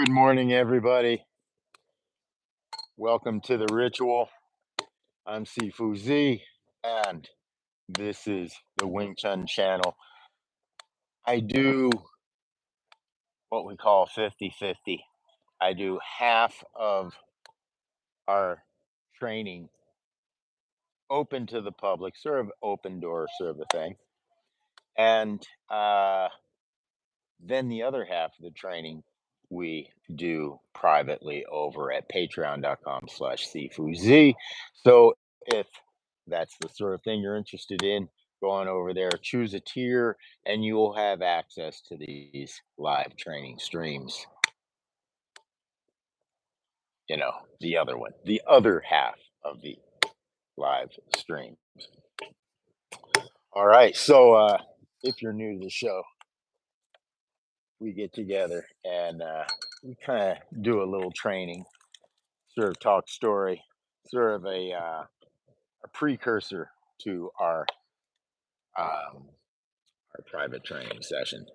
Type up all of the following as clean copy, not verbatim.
Good morning, everybody. Welcome to the ritual. I'm Sifu Z, and this is the Wing Chun channel. I do what we call 50-50. I do half of our training open to the public, sort of open door sort of a thing. And then the other half of the training we do privately over at patreon.com/SifuZ. So if that's the sort of thing you're interested in, go on over there, choose a tier, and you will have access to these live training streams. You know, the other one, the other half of the live stream. All right. So if you're new to the show, we get together and we kind of do a little training, sort of talk story, sort of a precursor to um, our private training session.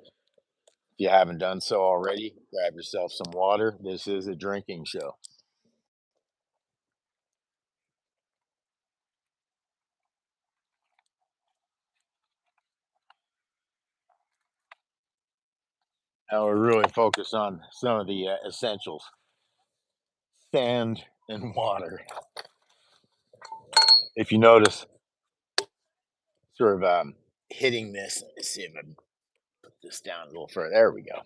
If you haven't done so already, grab yourself some water. This is a drinking show. Now we're really focused on some of the essentials: sand and water. If you notice, sort of hitting this. Let's see if I can put this down a little further. There we go.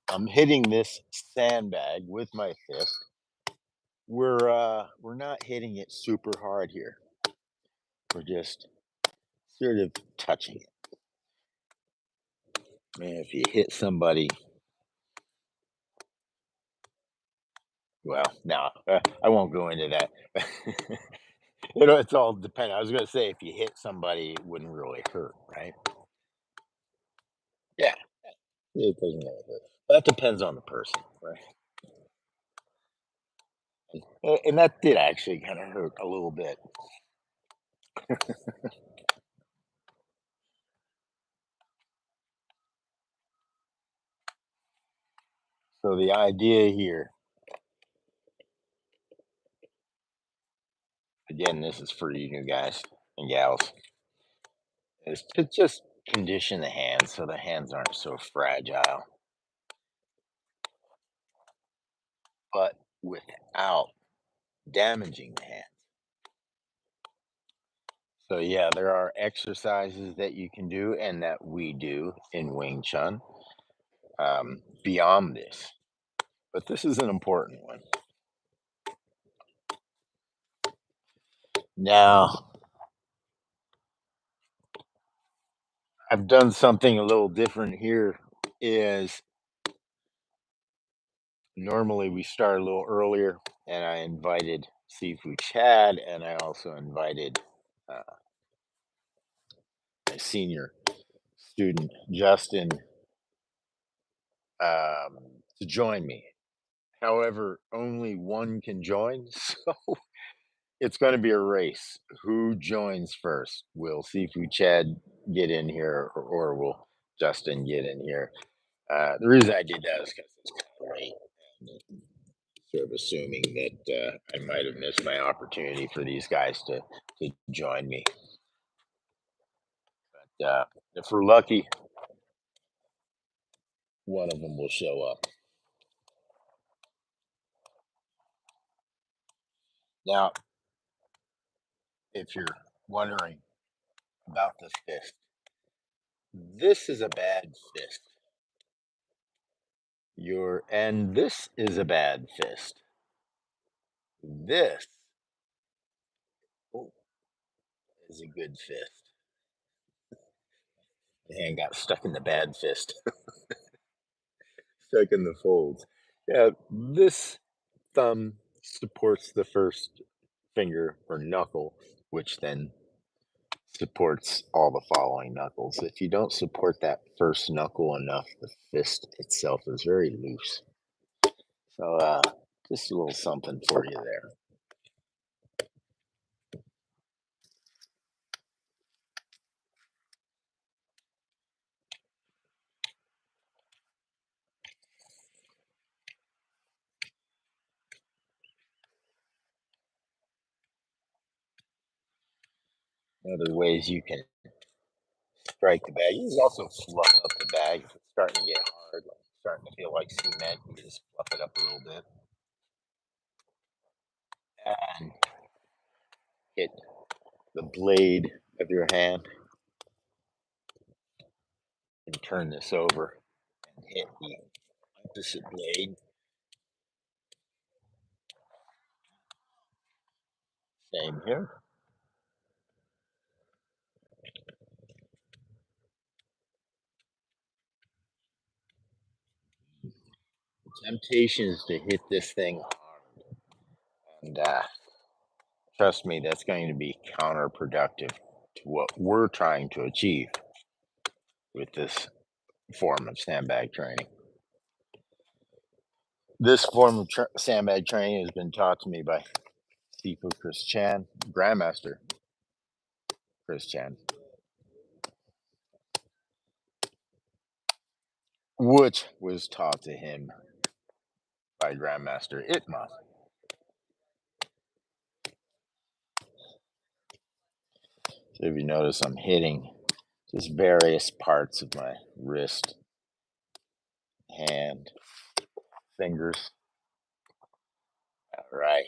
I'm hitting this sandbag with my fist. We're not hitting it super hard here. We're just sort of touching it. Man, if you hit somebody, well, no, I won't go into that. It's all dependent. I was gonna say if you hit somebody, it wouldn't really hurt, right? Yeah, it doesn't really hurt. That depends on the person, right? And that did actually kind of hurt a little bit. So the idea here, again, this is for you new guys and gals, is to just condition the hands so the hands aren't so fragile, but without damaging the hands. So yeah, there are exercises that you can do and that we do in Wing Chun beyond this, but this is an important one. Now, I've done something a little different here. Is normally we start a little earlier, and I invited Sifu Chad, and I also invited uh, my senior student Justin um, to join me. However, only one can join, so it's going to be a race. Who joins first? Will Sifu Chad get in here, or will Justin get in here? The reason I did that is because it's kind of late. And sort of assuming that I might have missed my opportunity for these guys to join me. But if we're lucky, one of them will show up. Now, if you're wondering about the fist, this is a bad fist. And this is a bad fist. This oh, is a good fist. The hand got stuck in the bad fist, stuck in the folds. Yeah, this thumb supports the first finger or knuckle, which then supports all the following knuckles. If you don't support that first knuckle enough, the fist itself is very loose. So, just a little something for you there. Other ways you can strike the bag. You can also fluff up the bag if it's starting to get hard, like starting to feel like cement. You just fluff it up a little bit and hit the blade of your hand and turn this over and hit the opposite blade. Same here. The temptation is to hit this thing hard, and trust me, that's going to be counterproductive to what we're trying to achieve with this form of sandbag training. This form of sandbag training has been taught to me by Sifu Chan, Grandmaster Chan, which was taught to him by Grandmaster Itma. So if you notice, I'm hitting just various parts of my wrist, hand, fingers. All right,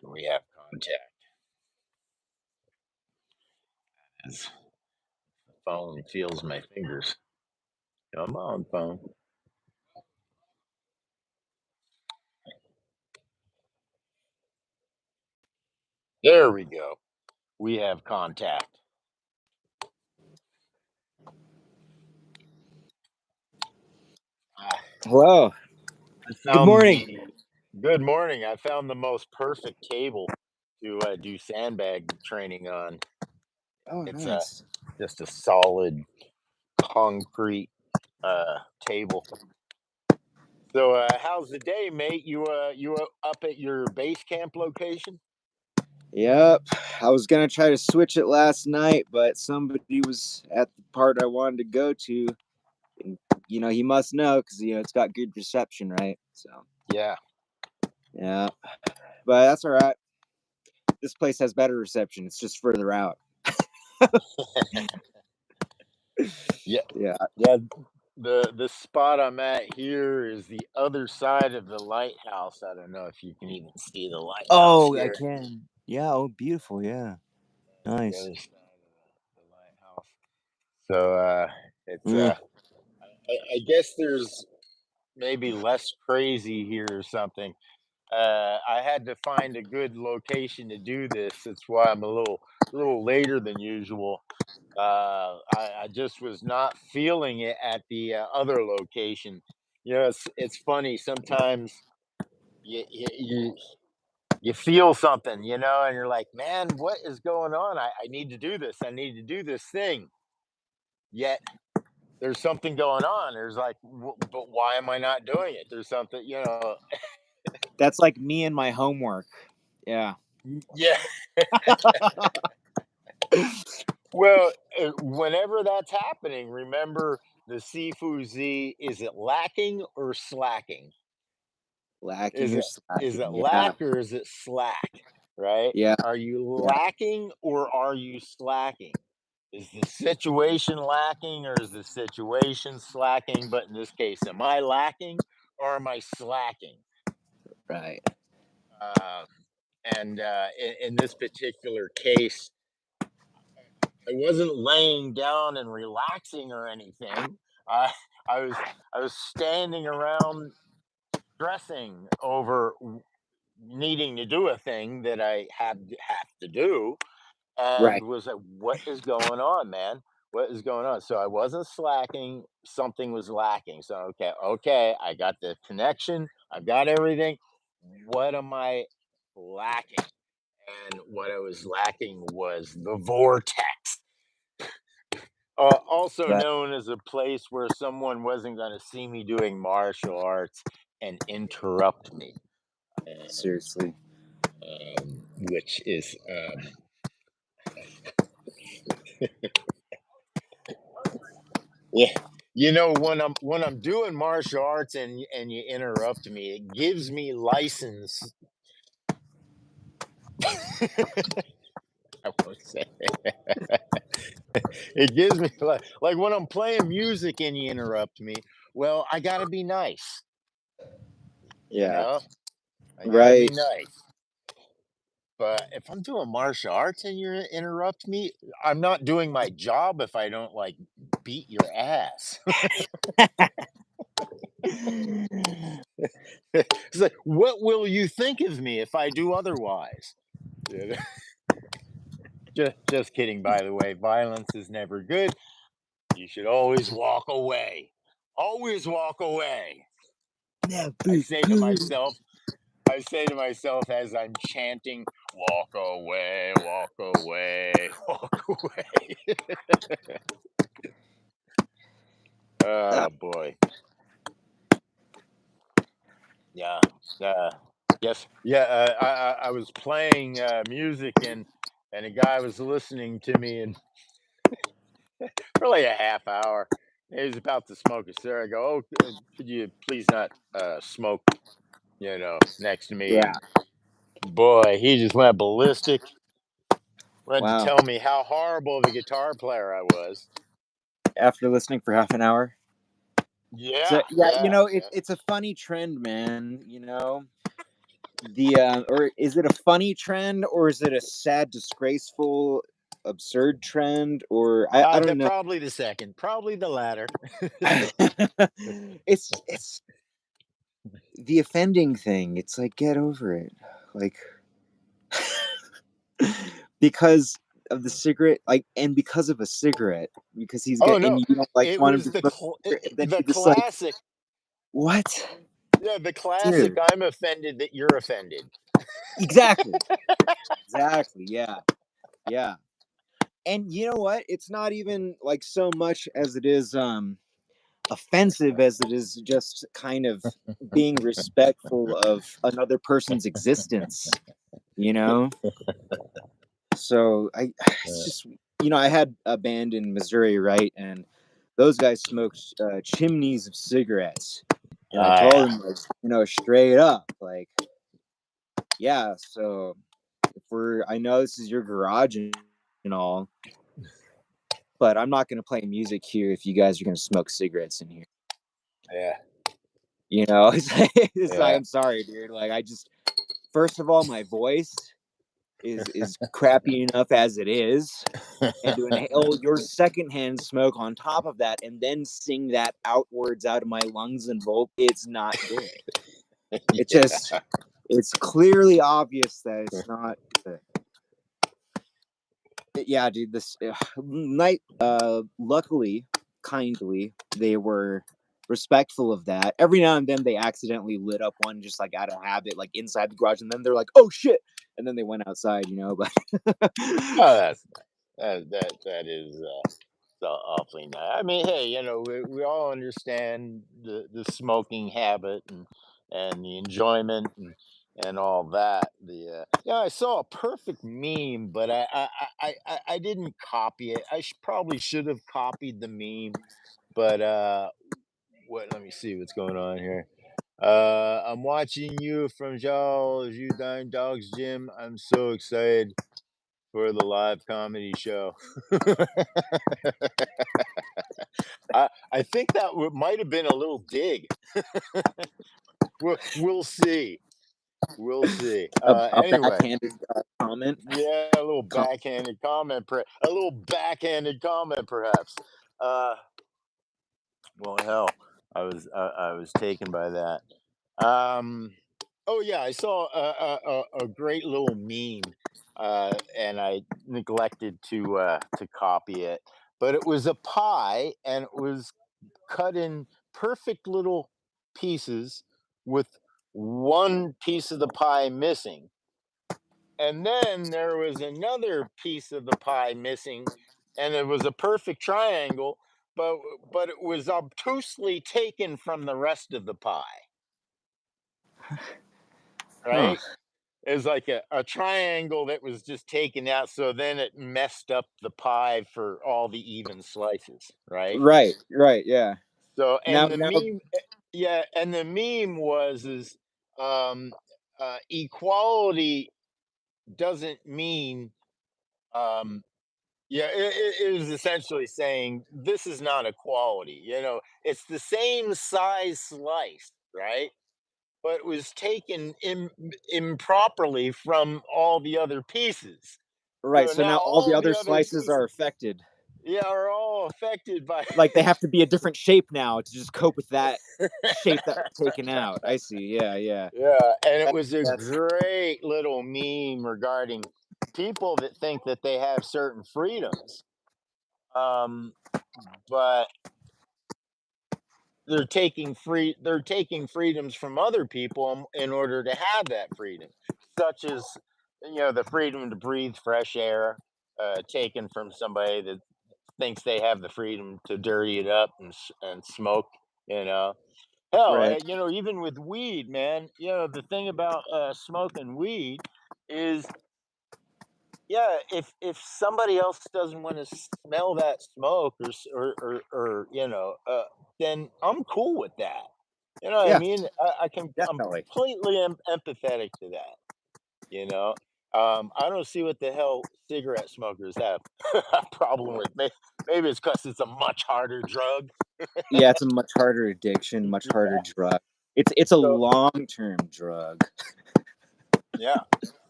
and we have contact. As the phone feels my fingers. Come on, phone. There we go. We have contact. Ah, Hello. I Good found morning. the good morning. I found the most perfect table to do sandbag training on. Oh, It's nice. just a solid concrete table. So, how's the day, mate? You up at your base camp location? Yep. I was gonna try to switch it last night, but somebody was at the part I wanted to go to, and he must know because it's got good reception, right? So Yeah, yeah, but that's all right. This place has better reception. It's just further out. yeah, Yeah. yeah. The spot I'm at here is the other side of the lighthouse. I don't know if you can even see the lighthouse Oh, I here. can. Yeah. Oh, beautiful. Yeah. The Nice. other side of the lighthouse. So it's Mm, I guess there's maybe less crazy here or something. I had to find a good location to do this. That's why I'm a little later than usual. I just was not feeling it at the other location. It's funny sometimes you feel something, and you're like, man, what is going on? I need to do this. I need to do this thing. Yet there's something going on. There's like, but why am I not doing it? There's something. that's like me and my homework. Yeah. Yeah. Well, whenever that's happening, remember the Sifu Z. Is it lacking or slacking? Lacking Is or it is slacking? it Yeah. lack or is it slack? Right? Yeah. Are you Yeah. lacking or are you slacking? Is the situation lacking or is the situation slacking? But in this case, am I lacking or am I slacking? Right. Uh, and in this particular case, I wasn't laying down and relaxing or anything. I I was I was standing around stressing over needing to do a thing that I have to do, and Right. was like, "What is going on, man? What is going on?" So I wasn't slacking. Something was lacking. So okay, I got the connection. I got everything. What am I lacking? And what I was lacking was the vortex. Also Right. known as a place where someone wasn't going to see me doing martial arts and interrupt me, Seriously. which is yeah. When I'm doing martial arts and you interrupt me, it gives me license I won't say. It gives me like when I'm playing music and you interrupt me. Well, I got to be nice, you Yeah. know. I got to be Right. nice. But if I'm doing martial arts and you interrupt me, I'm not doing my job if I don't like beat your ass. It's like, what will you think of me if I do otherwise? You know? Just kidding, by the way. Violence is never good. You should always walk away. Always walk away. I Never say to good. myself, I say to myself as I'm chanting, walk away, walk away, walk away. Uh, Oh boy. Yeah. Uh, yes. Yeah. I was playing music and a guy was listening to me and for like a half hour. He was about to smoke a cigarette. I go, oh, could you please not smoke, next to me? yeah. And boy, he just went ballistic. Went to Wow. tell me how horrible of a guitar player I was. After listening for half an hour. So Yeah, yeah, yeah, yeah. it's a funny trend, man. The or is it a funny trend or is it a sad, disgraceful, absurd trend? Or I don't know. Probably the second, probably the latter. It's the offending thing. It's like get over it. Like because of the cigarette, like, and because of a cigarette, because he's Oh got, no, and you don't like it want him was to smoke, a cigarette, and then the you're just like, classic. what, Yeah, the classic. dude? I'm offended that you're offended. Exactly, exactly. Yeah, yeah. And you know what? It's not even like so much as it is offensive as it is just kind of being respectful of another person's existence. You know, so it's just I had a band in Missouri, right, and those guys smoked chimneys of cigarettes, and I Ah, told yeah, them like straight up like, yeah, so if we're I know this is your garage and all, but I'm not gonna play music here if you guys are gonna smoke cigarettes in here. yeah, It's like yeah. I'm sorry, dude. Like I just first of all, my voice is crappy enough as it is, and to inhale your secondhand smoke on top of that and then sing that outwards out of my lungs and vote, it's not good. It Yeah. just it's clearly obvious that it's not good. Yeah, dude, this night luckily, kindly, they were respectful of that. Every now and then they accidentally lit up one just like out of habit, like inside the garage, and then they're like, "Oh shit!" And then they went outside, but Oh, that's that is so awfully nice. I mean, hey, we all understand the smoking habit and the enjoyment and all that. Yeah, I saw a perfect meme, but I didn't copy it. Probably should have copied the meme, but what? Let me see what's going on here. I'm watching you from Charles, you Dying Dogs Gym. I'm so excited for the live comedy show. I think that might have been a little dig. We'll see. We'll see. a Anyway, backhanded comment. yeah, a little backhanded comment, perhaps. Uh, well, hell, I was taken by that. Oh yeah, I saw a great little meme, and I neglected to copy it. But it was a pie, and it was cut in perfect little pieces with one piece of the pie missing. And then there was another piece of the pie missing, and it was a perfect triangle, but it was obtusely taken from the rest of the pie, Huh. right? It's like a triangle that was just taken out, so then it messed up the pie for all the even slices, right? Right, right, yeah. So, Now, and the now, meme, yeah, and the meme was is equality doesn't mean Um, yeah, it was essentially saying this is not equality. It's the same size slice, right? But it was taken improperly from all the other pieces. Right. So So now now all the all the other other slices are pieces, affected. yeah, are all affected by. Like they have to be a different shape now to just cope with that shape that was taken out. I see. Yeah, yeah. Yeah, and it That, was a that's great little meme regarding people that think that they have certain freedoms, um, but they're taking freedoms from other people in order to have that freedom, such as the freedom to breathe fresh air, taken from somebody that thinks they have the freedom to dirty it up and smoke. You know, hell, right. even with weed, man. The thing about smoking weed is, yeah, if somebody else doesn't want to smell that smoke then I'm cool with that. You know what I Yeah, mean? I'm definitely. completely empathetic to that. You know, I don't see what the hell cigarette smokers have a problem with. Maybe it's because it's a much harder drug. Yeah, it's a much harder addiction, much harder Yeah. drug. It's a So long-term drug. yeah.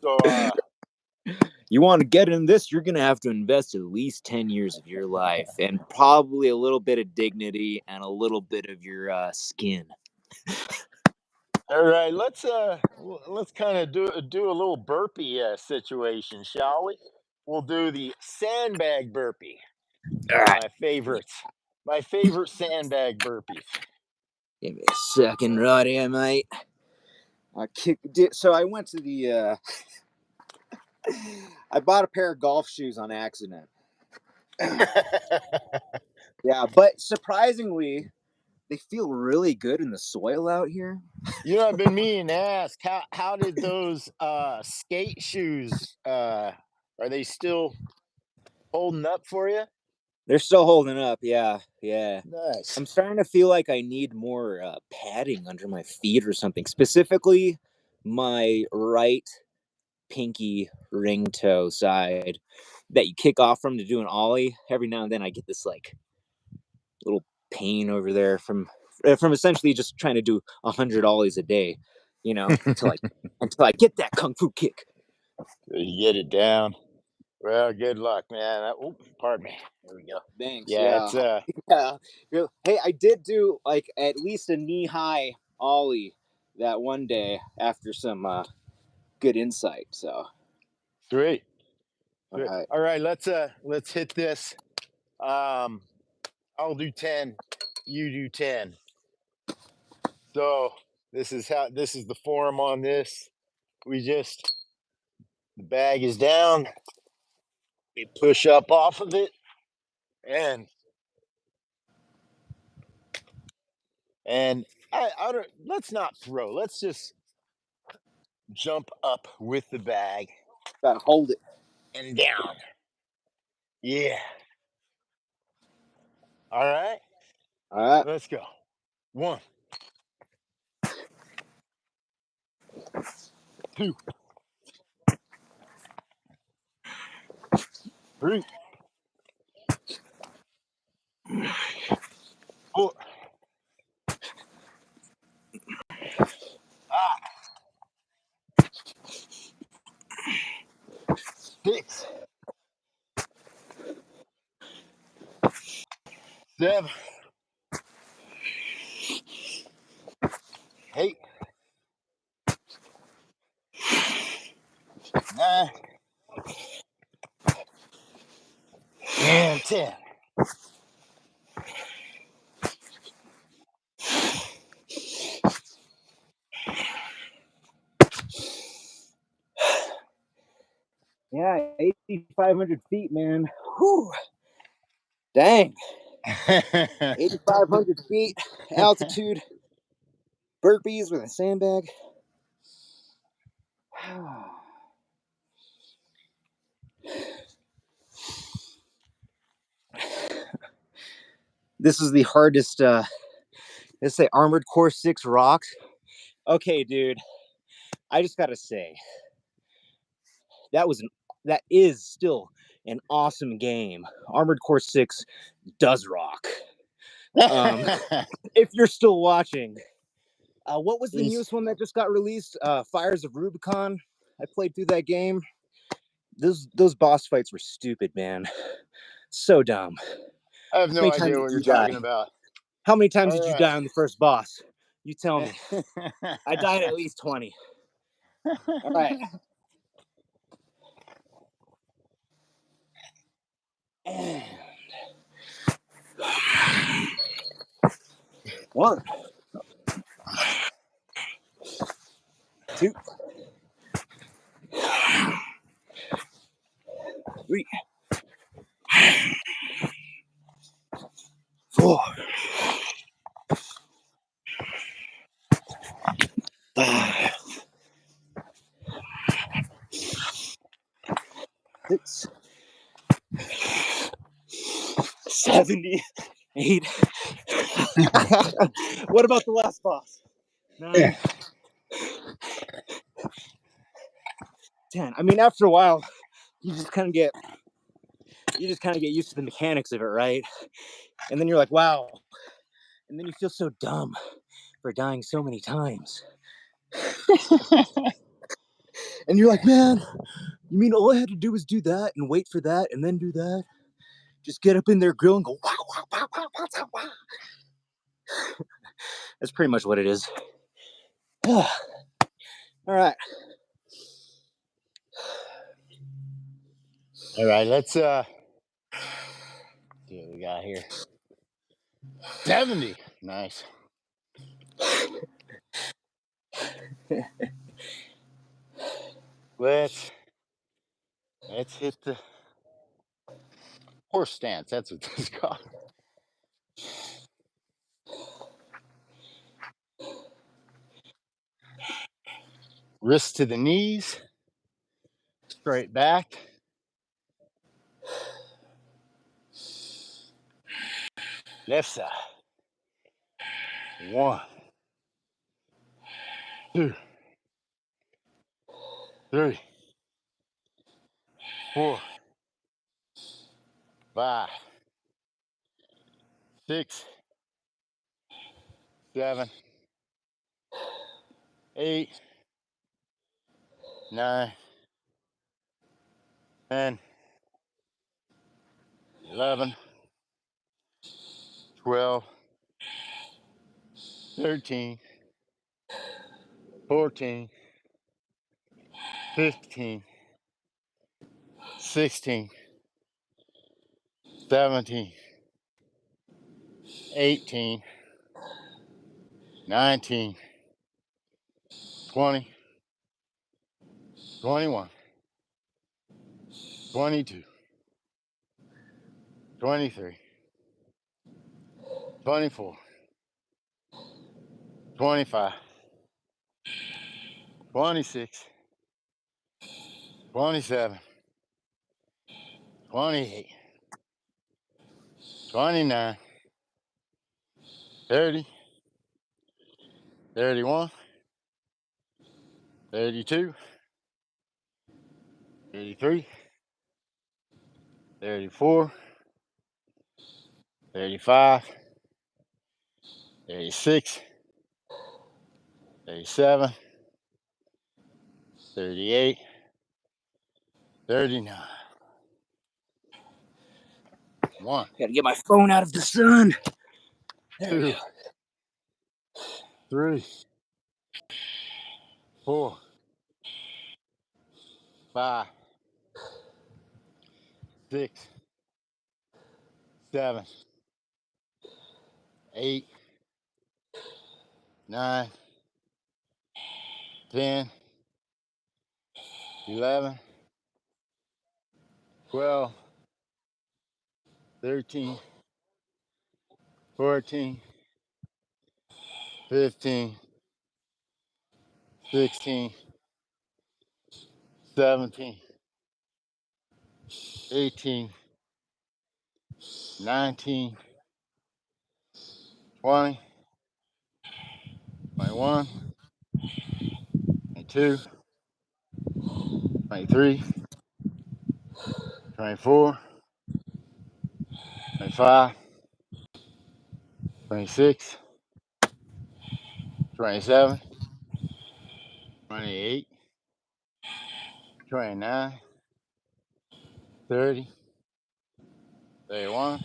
So You want to get in this, you're going to have to invest at least 10 years of your life and probably a little bit of dignity and a little bit of your skin. all right, let's kind of do a little burpee situation, shall we? We'll do the sandbag burpee. All One of right. my favorites. My favorite sandbag burpees. Give me a second, Roddy. I might. So I went to the. I bought a pair of golf shoes on accident. Yeah, but surprisingly, they feel really good in the soil out here. I've been meaning to ask, how did those skate shoes are they still holding up for you? They're still holding up. Yeah, yeah. Nice. I'm starting to feel like I need more padding under my feet or something. Specifically, my right pinky ring toe side that you kick off from to do an ollie. Every now and then, I get this like little pain over there from essentially just trying to do 100 ollies a day. You know, until I get that kung fu kick. You get it down. Well, good luck, man. Pardon me. There we go. Thanks. Yeah, Yeah. it's Yeah. Hey, I did do like at least a knee high ollie that one day after some good insight. So, sweet. all Sweet. right. All right, let's hit this. Um, I'll do 10. You do 10. So this is the form on this. We just the bag is down. We push up off of it, and and I don't. Let's not throw. Let's just jump up with the bag Gotta hold it. and down. Yeah. All right. All right. Let's go. One, two, three, four, five, six, seven, eight, nine, and 10. Yeah, 8,500 feet, man. Whew. Dang. 8,500 feet altitude, burpees with a sandbag. This is the hardest, let's say, Armored Core 6 rocks. Okay, dude, I just gotta say, that was that is still an awesome game. Armored Core 6 does rock. If you're still watching, what was the He's, newest one that just got released? Fires of Rubicon. I played through that game. Those boss fights were stupid, man. So dumb. How I have no many idea times what did you're you die? talking about. How many times All did you right. die on the first boss? You tell me. I died at least 20. All right. And one, two, three, four, five, six, 78. What about the last boss? 9, 10. I mean, after a while, you just kind of get used to the mechanics of it, right? And then you're like, wow. And then you feel so dumb for dying so many times. And you're like, man, you mean all I had to do was do that and wait for that and then do that? Just get up in their grill and go, wow, wow, wow, wow, wow, wow, wow. That's pretty much what it is. All right. All right, let's see what we got here. 70. Nice. Let's hit the horse stance. That's what this is called. Wrists to the knees. Straight back. Left side. 1, 2, 3, 4, 5, 6, 7, 8, 9, 10, 11, 12, 13, 14, 15, 16, 17, 18, 19, 20, 21, 22, 23, 24, 25, 26, 27, 28, 29, 30, 31, 32, 33, 34, 35, 36, 37, 38, 39. 1, Gotta get my phone out of the sun. There we 2, go. 3, 4, 5, 6, 7, 8, 9, 10, 11, 12, 13, 14, 15, 16, 17, 18, 19, 20, 21, 22, 23, 24, 25, 26, 27, 28, 29, 30, 31,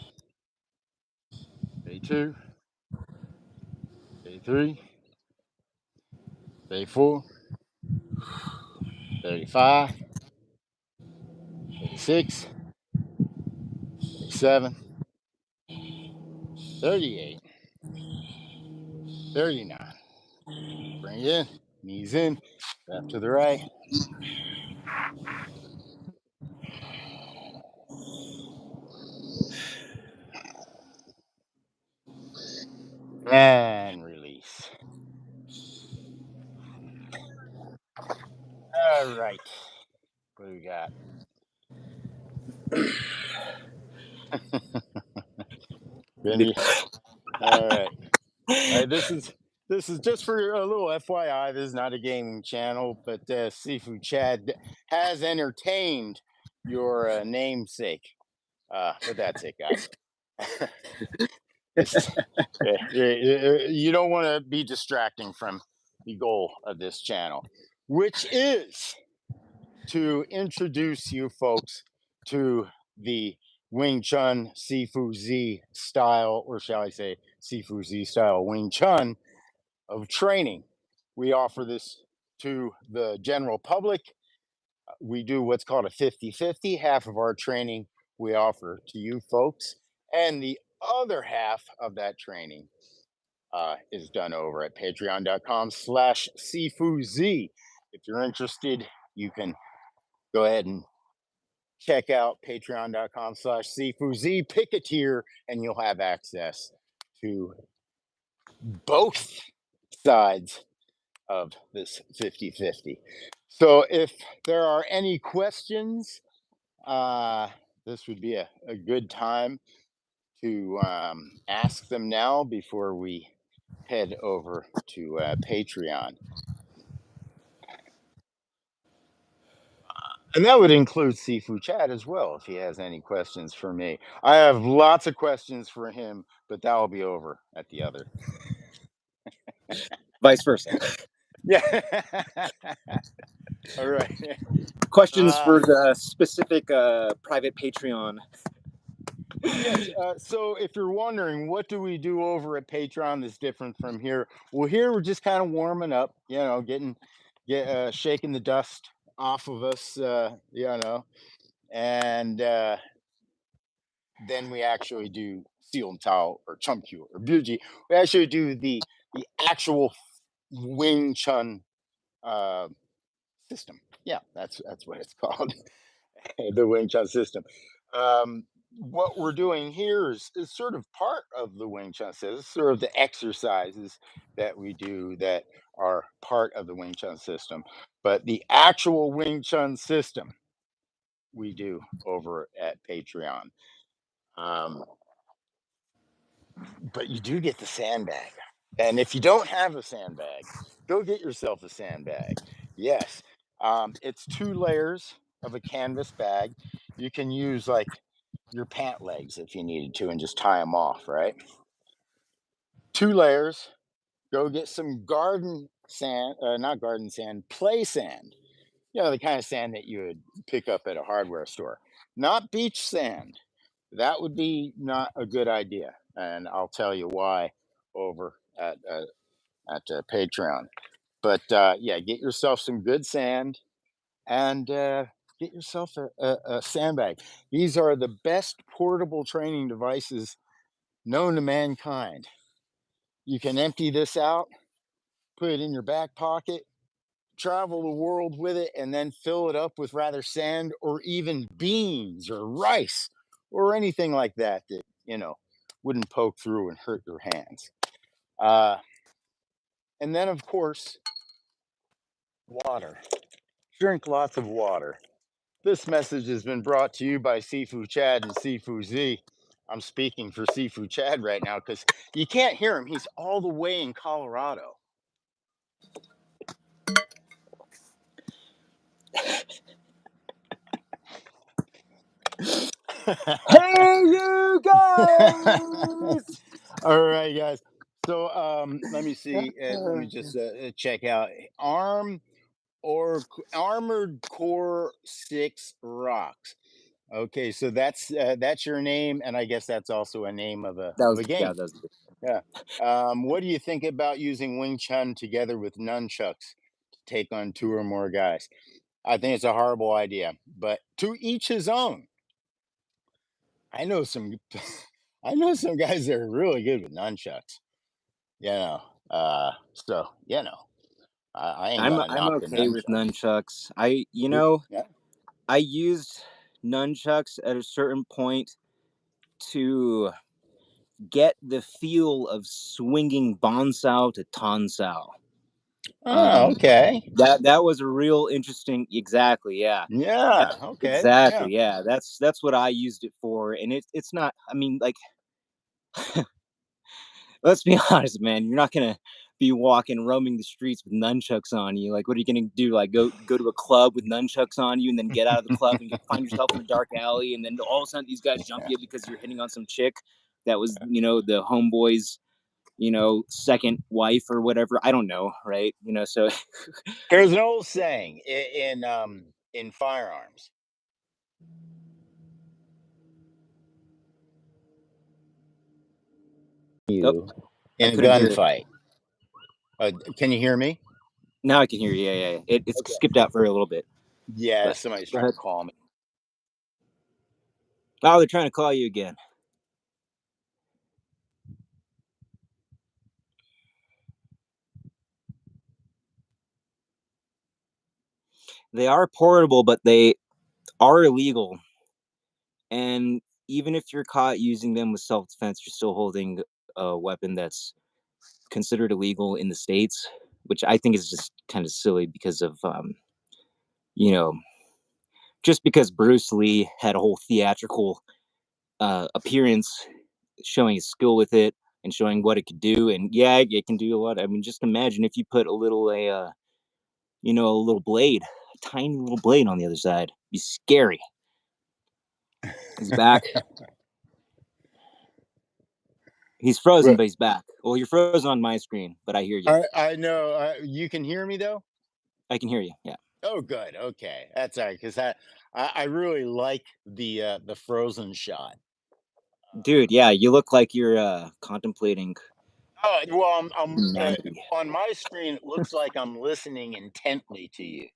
32, 33, 34, 35, 36, 37, 38, 39. Bring it in, knees in, left to the right. And release. All right. What do we got? Benny. All right. This is just for a little FYI. This is not a gaming channel, but Sifu Chad has entertained your namesake. But that's it, guys. This is you don't want to be distracting from the goal of this channel, which is to introduce you folks to the Wing Chun Sifu Z style, or shall I say Sifu Z style Wing Chun of training. We offer this to the general public. We do what's called a 50-50. Half of our training we offer to you folks, and the other half of that training is done over at patreon.com/SifuZ. If you're interested, you can go ahead and check out patreon.com/SifuZ. Pick a tier, and you'll have access to both sides of this 50-50. So if there are any questions, this would be a good time to ask them now before we head over to Patreon. And that would include Sifu Chat as well, if he has any questions for me. I have lots of questions for him, but that will be over at the other. Vice versa. Yeah. All right. Questions for the specific private Patreon. Yes. So if you're wondering, what do we do over at Patreon that's different from here? Well, here we're just kind of warming up, shaking the dust off of us, and then we actually do Seal and Tao or Chumkyu or Buji. We actually do the actual Wing Chun uh, system. Yeah, that's what it's called, the Wing Chun system. What we're doing here is sort of part of the Wing Chun system, sort of the exercises that we do that are part of the Wing Chun system. But the actual Wing Chun system we do over at Patreon. But you do get the sandbag. And if you don't have a sandbag, go get yourself a sandbag. Yes, it's 2 layers of a canvas bag. You can use like your pant legs if you needed to and just tie them off, right? 2 layers. Go get some garden sand, not garden sand, play sand. The kind of sand that you would pick up at a hardware store, not beach sand. That would be not a good idea, and I'll tell you why over at Patreon. But yeah, get yourself some good sand and get yourself a sandbag. These are the best portable training devices known to mankind. You can empty this out, put it in your back pocket, travel the world with it, and then fill it up with rather sand or even beans or rice or anything like that wouldn't poke through and hurt your hands. And then, of course, water. Drink lots of water. This message has been brought to you by Sifu Chad and Sifu Z. I'm speaking for Sifu Chad right now because you can't hear him. He's all the way in Colorado. Hey, you guys! All right, guys. So let me see. Let me just check out armored core 6 rocks. Okay, so that's your name, and I guess that's also a name of a That of was a yeah, game. that was good. Yeah. What do you think about using Wing Chun together with nunchucks to take on 2 or more guys? I think it's a horrible idea, but to each his own. I know some I know some guys that are really good with nunchucks. You know, so I ain't I'm gonna I'm knock the okay with nunchucks. nunchucks. Yeah. I used nunchucks at a certain point to get the feel of swinging bonsao to tonsao. Oh, okay. That was a real interesting. Exactly, yeah. Yeah. Okay. Yeah. Exactly, yeah. That's what I used it for, and it's not. I mean, like, let's be honest, man. You're not gonna be walking, roaming the streets with nunchucks on you. Like, what are you gonna do? Like, go to a club with nunchucks on you, and then get out of the club and find yourself in a dark alley, and then all of a sudden these guys jump you because you're hitting on some chick that was, the homeboy's, second wife or whatever. I don't know, right? So There's an old saying in firearms. oh, You I in a couldn't hear it. gunfight. Can you hear me? Now I can hear you. Yeah, yeah. It's Okay. skipped out for a little bit, Yeah, but somebody's go trying to ahead. call me. Oh, they're trying to call you again. They are portable, but they are illegal. And even if you're caught using them with self defense, you're still holding a weapon that's considered illegal in the states, which I think is just kind of silly because of, you know, just because Bruce Lee had a whole theatrical appearance showing his skill with it and showing what it could do. And yeah, it can do a lot. I mean, just imagine if you put a little blade, a tiny little blade on the other side. It'd be scary. He's back. He's frozen, Well, but he's back. Well, you're frozen on my screen, but I hear you. I know. You can hear me though. I can hear you. Yeah, Oh, good. Okay, that's all right. Because I really like the frozen shot. dude. Yeah, you look like you're contemplating Well, I'm humanity. on my screen. It looks like I'm listening intently to you.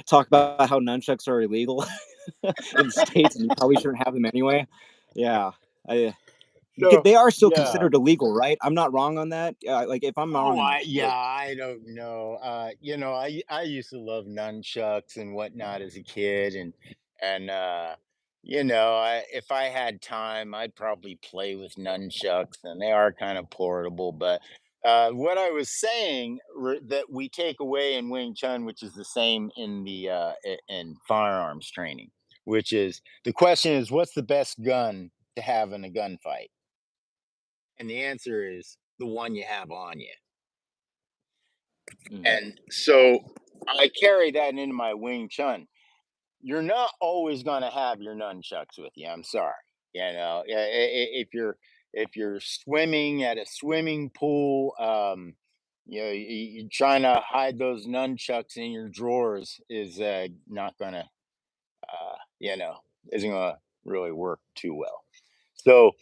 Talk about how nunchucks are illegal in the states, and you probably shouldn't have them anyway. Yeah, I, So they are still yeah. considered illegal, right? I'm not wrong on that. Like, if I'm Oh, wrong, and yeah, I don't know. I used to love nunchucks and whatnot as a kid, and if I had time, I'd probably play with nunchucks, and they are kind of portable. But what I was saying that we take away in Wing Chun, which is the same in in firearms training, which is the question is, what's the best gun to have in a gunfight? And the answer is the one you have on you. Mhm. And so I carry that into my Wing Chun. You're not always going to have your nunchucks with you. I'm sorry. If you're swimming at a swimming pool, you're trying to hide those nunchucks in your drawers is not going to, isn't going to really work too well. So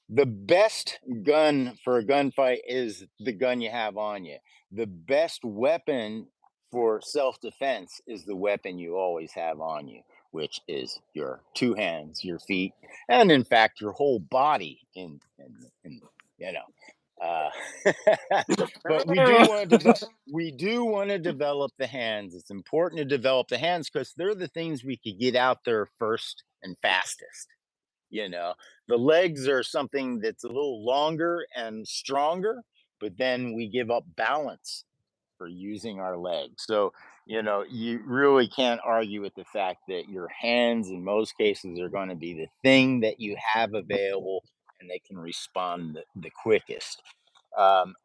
the best gun for a gunfight is the gun you have on you. The best weapon for self defense is the weapon you always have on you, which is your 2 hands, your feet, and in fact, your whole body. In you know. Uh, but we do want to develop the hands. It's important to develop the hands because they're the things we could get out there first and fastest. You know, the legs are something that's a little longer and stronger, but then we give up balance for using our legs. So, you really can't argue with the fact that your hands, in most cases, are going to be the thing that you have available and they can respond the quickest.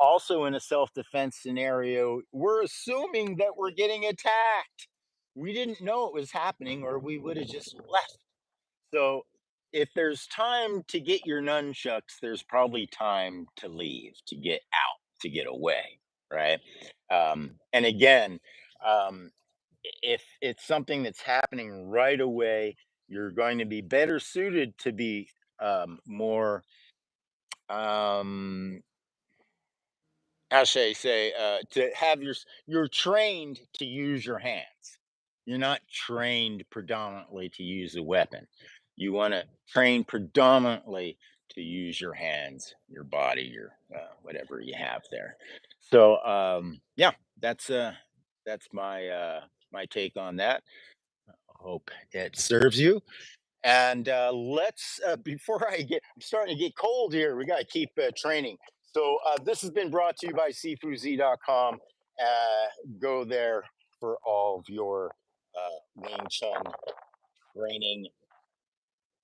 Also, in a self defense scenario, we're assuming that we're getting attacked. we didn't know it was happening, or we would have just left. So if there's time to get your nunchucks, there's probably time to leave, to get out, to get away, right? And again, um, if it's something that's happening right away, you're going to be better suited to be more um, how should I say, to have you're trained to use your hands. You're not trained predominantly to use a weapon. You want to train predominantly to use your hands, your body, your whatever you have there. So yeah, that's my my take on that. Hope it serves you. And let's before I'm starting to get cold here. We got to keep training. So this has been brought to you by SifuZ.com. Go there for all of your Wing Chun training.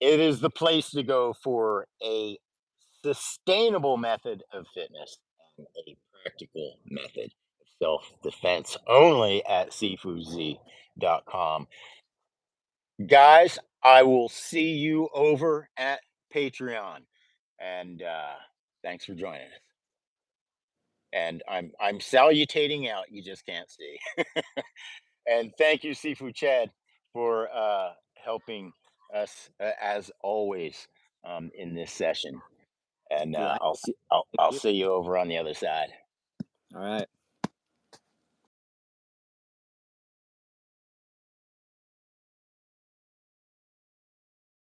It is the place to go for a sustainable method of fitness and a practical method of self defense. Only at SifuZ.com. Guys, I will see you over at Patreon. And thanks for joining us. And I'm salutating out. You just can't see. And thank you, Sifu Chad, for helping us as always in this session. And Yeah. I'll see you over on the other side. All right.